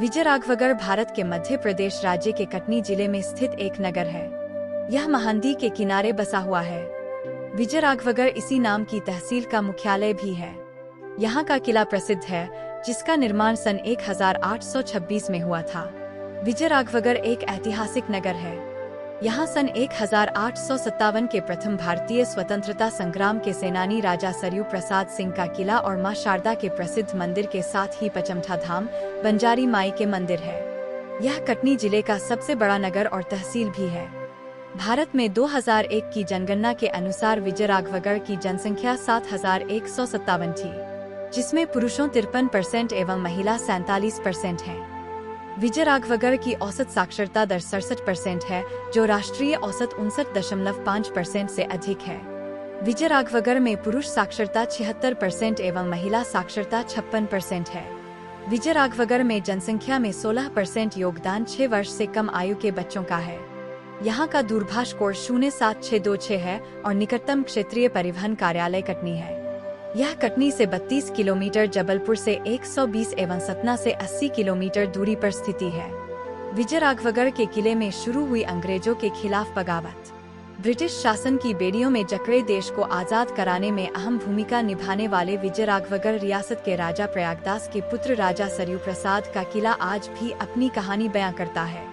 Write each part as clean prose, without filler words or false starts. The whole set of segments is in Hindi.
विजयराघवगढ़ भारत के मध्य प्रदेश राज्य के कटनी जिले में स्थित एक नगर है। यह महानदी के किनारे बसा हुआ है। विजयराघवगढ़ इसी नाम की तहसील का मुख्यालय भी है। यहाँ का किला प्रसिद्ध है, जिसका निर्माण सन 1826 में हुआ था। विजयराघवगढ़ एक ऐतिहासिक नगर है। यहाँ सन 1857 के प्रथम भारतीय स्वतंत्रता संग्राम के सेनानी राजा सरयू प्रसाद सिंह का किला और मां शारदा के प्रसिद्ध मंदिर के साथ ही पचमढ़ा धाम, बंजारी माई के मंदिर है। यह कटनी जिले का सबसे बड़ा नगर और तहसील भी है। भारत में 2001 की जनगणना के अनुसार विजयराघवगढ़ की जनसंख्या 7157 थी, जिसमें पुरुषों 53% एवं महिला 47% है। विजयराघवगढ़ की औसत साक्षरता दर 67% है, जो राष्ट्रीय औसत 59.5% से अधिक है। विजयराघवगढ़ में पुरुष साक्षरता 76% एवं महिला साक्षरता 56% है। विजयराघवगढ़ में जनसंख्या में 16% योगदान 6 वर्ष से कम आयु के बच्चों का है। यहाँ का दूरभाष कोड 07626 है और निकटतम क्षेत्रीय परिवहन कार्यालय कटनी है। यह कटनी से 32 किलोमीटर, जबलपुर से 120 एवं सतना से 80 किलोमीटर दूरी पर स्थिति है। विजयराघवगढ़ के किले में शुरू हुई अंग्रेजों के खिलाफ बगावत। ब्रिटिश शासन की बेड़ियों में जकड़े देश को आजाद कराने में अहम भूमिका निभाने वाले विजयराघवगढ़ रियासत के राजा प्रयागदास के पुत्र राजा सरयू प्रसाद का किला आज भी अपनी कहानी बयां करता है।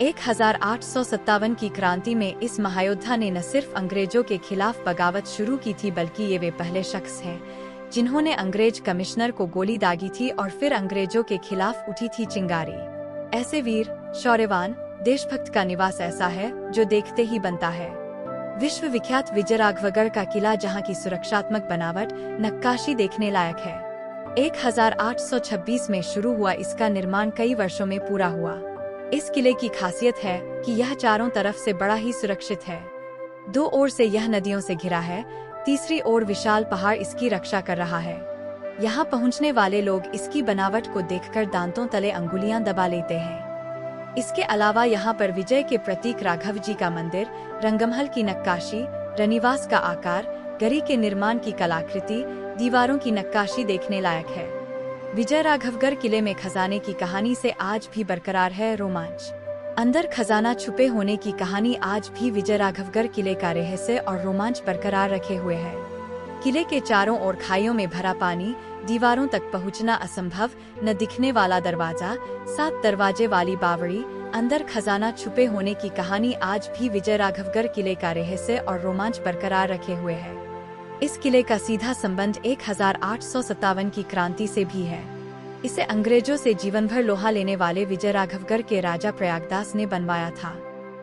1857 की क्रांति में इस महायोद्धा ने न सिर्फ अंग्रेजों के खिलाफ बगावत शुरू की थी, बल्कि ये वे पहले शख्स हैं जिन्होंने अंग्रेज कमिश्नर को गोली दागी थी और फिर अंग्रेजों के खिलाफ उठी थी चिंगारी। ऐसे वीर, शौर्यवान, देशभक्त का निवास ऐसा है जो देखते ही बनता है। विश्व विख्यात विजयराघवगढ़ का किला, जहाँ की सुरक्षात्मक बनावट, नक्काशी देखने लायक है। 1826 में शुरू हुआ इसका निर्माण कई वर्षों में पूरा हुआ। इस किले की खासियत है कि यह चारों तरफ से बड़ा ही सुरक्षित है। 2 ओर से यह नदियों से घिरा है, तीसरी ओर विशाल पहाड़ इसकी रक्षा कर रहा है। यहाँ पहुँचने वाले लोग इसकी बनावट को देखकर दांतों तले अंगुलियां दबा लेते हैं। इसके अलावा यहाँ पर विजय के प्रतीक राघव जी का मंदिर, रंगमहल की नक्काशी, रनिवास का आकार, गरी के निर्माण की कलाकृति, दीवारों की नक्काशी देखने लायक है। विजयराघवगढ़ किले में खजाने की कहानी से आज भी बरकरार है रोमांच। अंदर खजाना छुपे होने की कहानी आज भी विजयराघवगढ़ किले का रहस्य और रोमांच बरकरार रखे हुए है। किले के चारों ओर खाइयों में भरा पानी, दीवारों तक पहुंचना असंभव, न दिखने वाला दरवाजा, 7 दरवाजे वाली बावड़ी, अंदर खजाना छुपे होने की कहानी आज भी विजयराघवगढ़ किले का रहस्य और रोमांच बरकरार रखे हुए है। इस किले का सीधा संबंध 1857 की क्रांति से भी है। इसे अंग्रेजों से जीवन भर लोहा लेने वाले विजयराघवगढ़ के राजा प्रयागदास ने बनवाया था।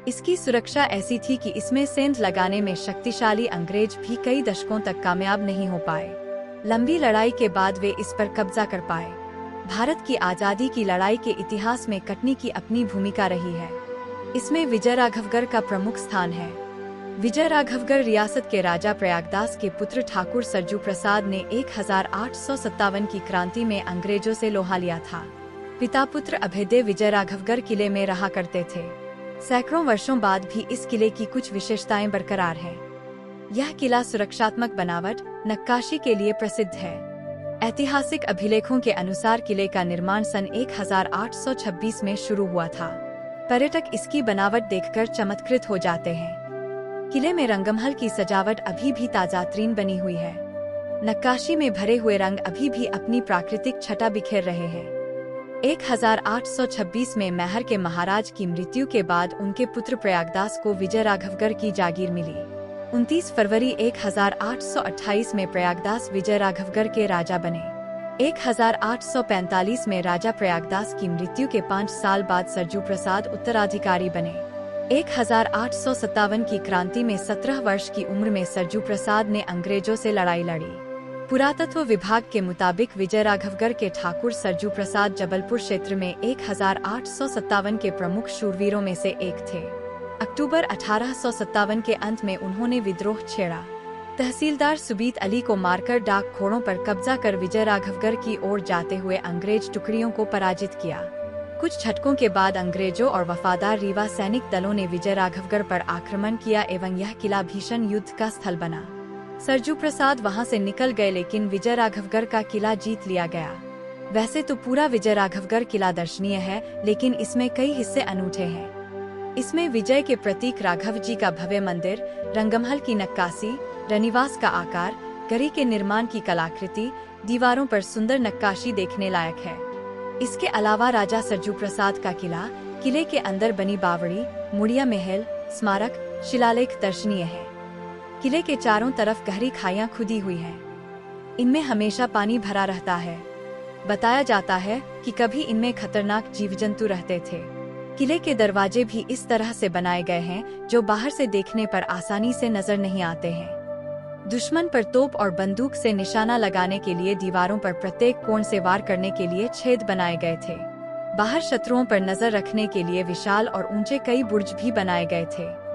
इसकी सुरक्षा ऐसी थी कि इसमें सेंध लगाने में शक्तिशाली अंग्रेज भी कई दशकों तक कामयाब नहीं हो पाए। लंबी लड़ाई के बाद वे इस पर कब्जा कर पाए। भारत की आजादी की लड़ाई के इतिहास में कटनी की अपनी भूमिका रही है। इसमें विजयराघवगढ़ का प्रमुख स्थान है। विजयराघवगढ़ रियासत के राजा प्रयागदास के पुत्र ठाकुर सरजू प्रसाद ने 1857 की क्रांति में अंग्रेजों से लोहा लिया था। पिता पुत्र अभेद्य विजयराघवगढ़ किले में रहा करते थे। सैकड़ों वर्षों बाद भी इस किले की कुछ विशेषताएं बरकरार है। यह किला सुरक्षात्मक बनावट, नक्काशी के लिए प्रसिद्ध है। ऐतिहासिक अभिलेखों के अनुसार किले का निर्माण सन 1826 में शुरू हुआ था। पर्यटक इसकी बनावट देखकर चमत्कृत हो जाते हैं। किले में रंगमहल की सजावट अभी भी ताजातरीन बनी हुई है। नक्काशी में भरे हुए रंग अभी भी अपनी प्राकृतिक छटा बिखेर रहे हैं। 1826 में मैहर के महाराज की मृत्यु के बाद उनके पुत्र प्रयागदास को विजयराघवगढ़ की जागीर मिली। 29 फरवरी 1828 में प्रयागदास विजयराघवगढ़ के राजा बने। 1845 में राजा प्रयागदास की मृत्यु के 5 साल बाद सरजू प्रसाद उत्तराधिकारी बने। 1857 की क्रांति में 17 वर्ष की उम्र में सरजू प्रसाद ने अंग्रेजों से लड़ाई लड़ी। पुरातत्व विभाग के मुताबिक विजयराघवगढ़ के ठाकुर सरजू प्रसाद जबलपुर क्षेत्र में 1857 के प्रमुख शूरवीरों में से एक थे। अक्टूबर 1857 के अंत में उन्होंने विद्रोह छेड़ा। तहसीलदार सुबीत अली को मारकर डाक घोड़ों पर कब्जा कर विजयराघवगढ़ की ओर जाते हुए अंग्रेज टुकड़ियों को पराजित किया। कुछ झटकों के बाद अंग्रेजों और वफादार रीवा सैनिक दलों ने विजयराघवगढ़ पर आक्रमण किया एवं यह किला भीषण युद्ध का स्थल बना। सरजू प्रसाद वहां से निकल गए, लेकिन विजयराघवगढ़ का किला जीत लिया गया। वैसे तो पूरा विजय राघवगढ़ किला दर्शनीय है, लेकिन इसमें कई हिस्से अनूठे हैं। इसमें विजय के प्रतीक राघव जी का भव्य मंदिर, रंगमहल की नक्काशी, रनिवास का आकार, गढ़ी के निर्माण की कलाकृति, दीवारों पर सुंदर नक्काशी देखने लायक है। इसके अलावा राजा सरजू प्रसाद का किला, किले के अंदर बनी बावड़ी, मुड़िया महल, स्मारक, शिलालेख दर्शनीय है। किले के चारों तरफ गहरी खाइयां खुदी हुई हैं। इनमें हमेशा पानी भरा रहता है। बताया जाता है कि कभी इनमें खतरनाक जीव जंतु रहते थे। किले के दरवाजे भी इस तरह से बनाए गए हैं जो बाहर से देखने पर आसानी से नजर नहीं आते हैं। दुश्मन पर तोप और बंदूक से निशाना लगाने के लिए दीवारों पर प्रत्येक कोण से वार करने के लिए छेद बनाए गए थे। बाहर शत्रुओं पर नजर रखने के लिए विशाल और ऊंचे कई बुर्ज भी बनाए गए थे।